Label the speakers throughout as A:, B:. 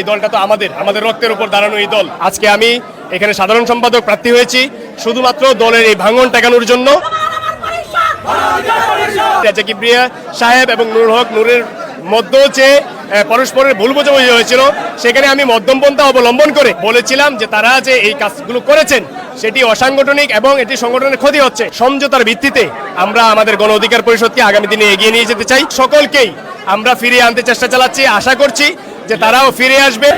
A: দলটা তো আমাদের রক্তের উপর দাঁড়ানো এই দল। আজকে আমি এখানে সাধারণ সম্পাদক প্রার্থী হয়েছি শুধুমাত্র দলের এই ভাঙন ঠেকানোর জন্য। কিবরিয়া সাহেব এবং নুরুল হক নূরের মধ্যে যে পরস্পরের ভুল বোঝাবুঝি হয়েছিল, সেখানে আমি মধ্যমপন্থা অবলম্বন করে বলেছিলাম যে তারা যে এই কাজগুলো করেছেন সেটি অসাংগঠনিক এবং এটি সংগঠনের ক্ষতি হচ্ছে। সমঝোতার ভিত্তিতে আমরা আমাদের গণ অধিকার পরিষদকে আগামী দিনে এগিয়ে নিয়ে যেতে চাই। সকলকেই আমরা ফিরিয়ে আনতে চেষ্টা চালাচ্ছি, আশা করছি যে তারাও ফিরে আসবে।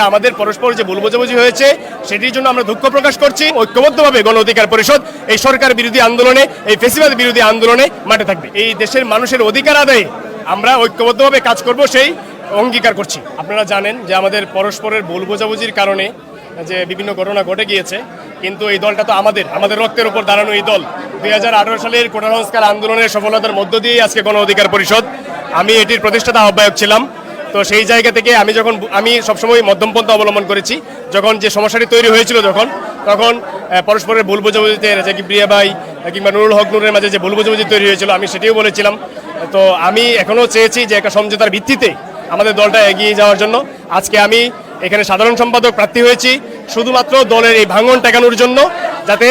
A: আমাদের পরস্পর যে ভুল বোঝাবুঝি হয়েছে সেটির জন্য আমরা দুঃখ প্রকাশ করছি। ঐক্যবদ্ধভাবে গণ অধিকার পরিষদ এই সরকার বিরোধী আন্দোলনে, এই ফ্যাসিবাদ বিরোধী আন্দোলনে মাঠে থাকবে। এই দেশের মানুষের অধিকার আদায়ে আমরা ঐক্যবদ্ধভাবে কাজ করব, সেই অঙ্গীকার করছি। আপনারা জানেন যে আমাদের পরস্পরের ভুল বোঝাবুঝির কারণে যে বিভিন্ন ঘটনা ঘটে গিয়েছে, কিন্তু এই দলটা তো আমাদের রক্তের উপর দাঁড়ানো এই দল। 2018 সালের কোটা সংস্কার আন্দোলনের সফলতার মধ্য দিয়ে আজকে গণ অধিকার পরিষদ, আমি এটির প্রতিষ্ঠাতা আহ্বায়ক ছিলাম। তো সেই জায়গা থেকে আমি সবসময় মধ্যমপন্থা অবলম্বন করেছি। যখন যে সমস্যাটি তৈরি হয়েছিল তখন পরস্পরের ভুল বোঝাবুঝিতে রেজা কিবরিয়া ভাই কিংবা নুরুল হক নূরের মাঝে যে ভুল বোঝাবুঝি তৈরি হয়েছিল, আমি সেটিও বলেছিলাম। তো আমি এখনও চেয়েছি যে একটা সমঝোতার ভিত্তিতে আমাদের দলটা এগিয়ে যাওয়ার জন্য। আজকে আমি এখানে সাধারণ সম্পাদক প্রার্থী হয়েছি শুধুমাত্র দলের এই ভাঙন ঠেকানোর জন্য, যাতে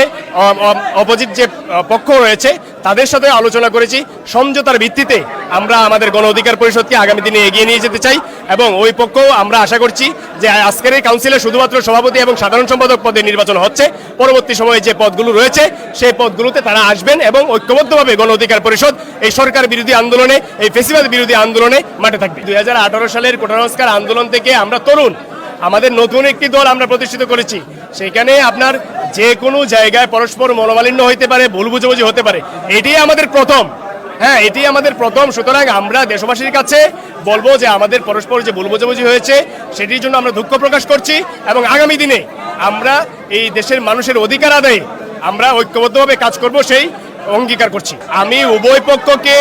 A: অপোজিট যে পক্ষ রয়েছে তাদের সাথে আলোচনা করেছি। সমঝোতার ভিত্তিতে আমরা আমাদের গণ অধিকার পরিষদকে আগামী দিনে এগিয়ে নিয়ে যেতে চাই এবং ওই পক্ষও আমরা আশা করছি যে আজকের এই কাউন্সিলে শুধুমাত্র সভাপতি এবং সাধারণ সম্পাদক পদে নির্বাচন হচ্ছে, পরবর্তী সময়ে যে পদগুলো রয়েছে সেই পদগুলোতে তারা আসবেন এবং ঐক্যবদ্ধভাবে গণ অধিকার পরিষদ এই সরকার বিরোধী আন্দোলনে, এই ফ্যাসিবাদ বিরোধী আন্দোলনে মাঠে থাকবে। 2018 সালের কোটা সংস্কার আন্দোলন থেকে আমরা তরুণ, আমাদের নতুন একটি দল আমরা প্রতিষ্ঠিত করেছি। সেখানে আপনার যে কোনো জায়গায় পরস্পর মনোমালিন্য হইতে পারে, ভুল বুঝাবুঝি হতে পারে, এটি আমাদের প্রথম। এটি আমাদের প্রথম। সুতরাং আমরা দেশবাসীর কাছে বলবো যে আমাদের পরস্পর যে ভুল বুঝাবুঝি হয়েছে সেটির জন্য আমরা দুঃখ প্রকাশ করছি এবং আগামী দিনে আমরা এই দেশের মানুষের অধিকার আদায়ে আমরা ঐক্যবদ্ধভাবে কাজ করব, সেই অঙ্গীকার করছি। আমি উভয় পক্ষকে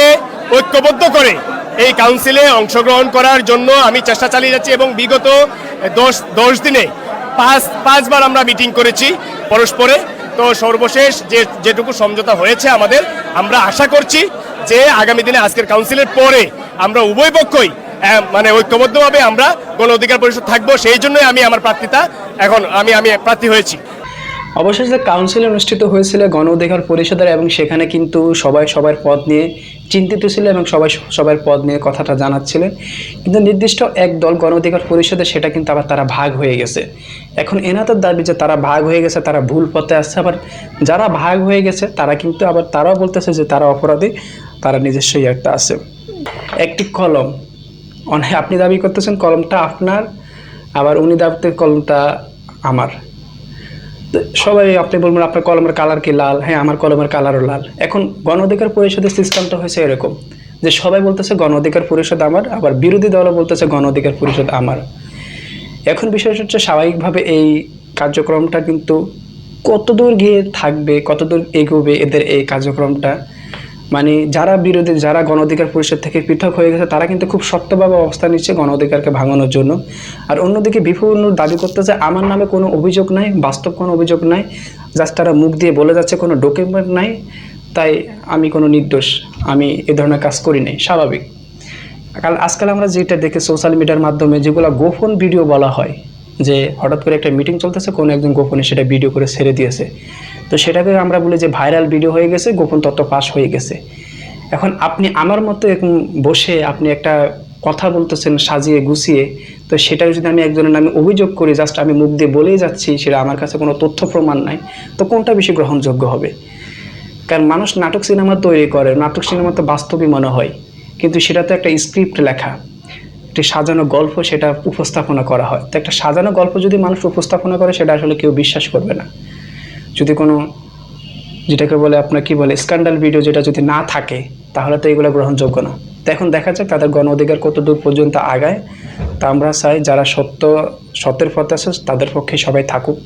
A: ঐক্যবদ্ধ করে এই কাউন্সিলে অংশগ্রহণ করার জন্য আমি চেষ্টা চালিয়ে যাচ্ছি এবং বিগত 10 দিনে পাঁচবার আমরা মিটিং করেছি পরস্পরে। তো সর্বশেষ যেটুকু সমঝোতা হয়েছে আমাদের, আমরা আশা করছি যে আগামী দিনে আজকের কাউন্সিলের পরে আমরা উভয় পক্ষই ঐক্যবদ্ধভাবে আমরা গণ অধিকার পরিষদ থাকবো। সেই জন্যই আমি আমার প্রার্থিতা আমি প্রার্থী হয়েছি।
B: অবশেষে কাউন্সিল অনুষ্ঠিত হয়েছিল গণ অধিকার পরিষদের এবং সেখানে কিন্তু সবাই সবার পদ নিয়ে চিন্তিত ছিল এবং সবাই সবার পদ নিয়ে কথাটা জানাচ্ছিলেন। কিন্তু নির্দিষ্ট এক দল গণ অধিকার পরিষদে সেটা কিন্তু আবার তারা ভাগ হয়ে গেছে। এখন এনাদের দাবি যে তারা ভাগ হয়ে গেছে, তারা ভুল পথে আসছে। আবার যারা ভাগ হয়ে গেছে তারা কিন্তু আবার তারাও বলতেছে যে তারা অপরাধী, তারা নিজস্বই একটা আছে। একটি কলম, আপনি দাবি করতেছেন কলমটা আপনার, আবার উনি দাবি কলমটা আমার। সবাই আপনি বলবেন আপনার কলমের কালার কি লাল? হ্যাঁ, আমার কলমের কালারও লাল। এখন গণ অধিকার পরিষদের সিস্টেমটা হয়েছে এরকম যে সবাই বলতেছে গণ অধিকার পরিষদ আমার, আবার বিরোধী দলও বলতেছে গণ অধিকার পরিষদ আমার। এখন বিষয়টা হচ্ছে স্বাভাবিকভাবে এই কার্যক্রমটা কিন্তু কতদূর গিয়ে থাকবে, কতদূর এগোবে এদের এই কার্যক্রমটা, যারা বিরোধী, যারা গণ অধিকার পরিষদ থেকে পৃথক হয়ে গেছে তারা কিন্তু খুব শক্তভাবে অবস্থান নিচ্ছে গণ অধিকারকে ভাঙানোর জন্য। আর অন্যদিকে বিপুল দাবি করতেছে আমার নামে কোনো অভিযোগ নাই, বাস্তব কোনো অভিযোগ নাই, জাস্ট তারা মুখ দিয়ে বলে যাচ্ছে কোনো ডকুমেন্ট নাই, তাই আমি কোনো নির্দোষ, আমি এ ধরনের কাজ করি নাই। স্বাভাবিক। আজকাল আমরা যেটা দেখি সোশ্যাল মিডিয়ার মাধ্যমে যেগুলো গোপন ভিডিও বলা হয়, যে হঠাৎ করে একটা মিটিং চলতেছে, কোনো একজন গোপনে সেটা ভিডিও করে ছেড়ে দিয়েছে, তো সেটাকে আমরা বলি যে ভাইরাল ভিডিও হয়ে গেছে, গোপন তথ্য ফাঁস হয়ে গেছে। এখন আপনি আমার মতো বসে আপনি একটা কথা বলতেছেন সাজিয়ে গুছিয়ে, তো সেটা যদি আমি একজনের নামে অভিযোগ করি, জাস্ট আমি মুখ দিয়ে বলেই যাচ্ছি, সেটা আমার কাছে কোনো তথ্য প্রমাণ নাই, তো কোনটা বেশি গ্রহণযোগ্য হবে? কারণ মানুষ নাটক সিনেমা তৈরি করে, নাটক সিনেমা তো বাস্তবই মনে হয়, কিন্তু সেটা তো একটা স্ক্রিপ্ট লেখা, একটি সাজানো গল্প সেটা উপস্থাপনা করা হয়। তো একটা সাজানো গল্প যদি মানুষ উপস্থাপনা করে সেটা আসলে কেউ বিশ্বাস করবে না। যদি কোনো যেটাকে বলে আপনার কি বলে স্ক্যান্ডাল ভিডিও যেটা যদি না থাকে তাহলে তো এগুলো গ্রহণযোগ্য না। তো এখন দেখা যাক তাদের গণ অধিকার কত দূর পর্যন্ত আগায়। তা আমরা চাই যারা সত্যের পথে আছে তাদের পক্ষে সবাই থাকুক।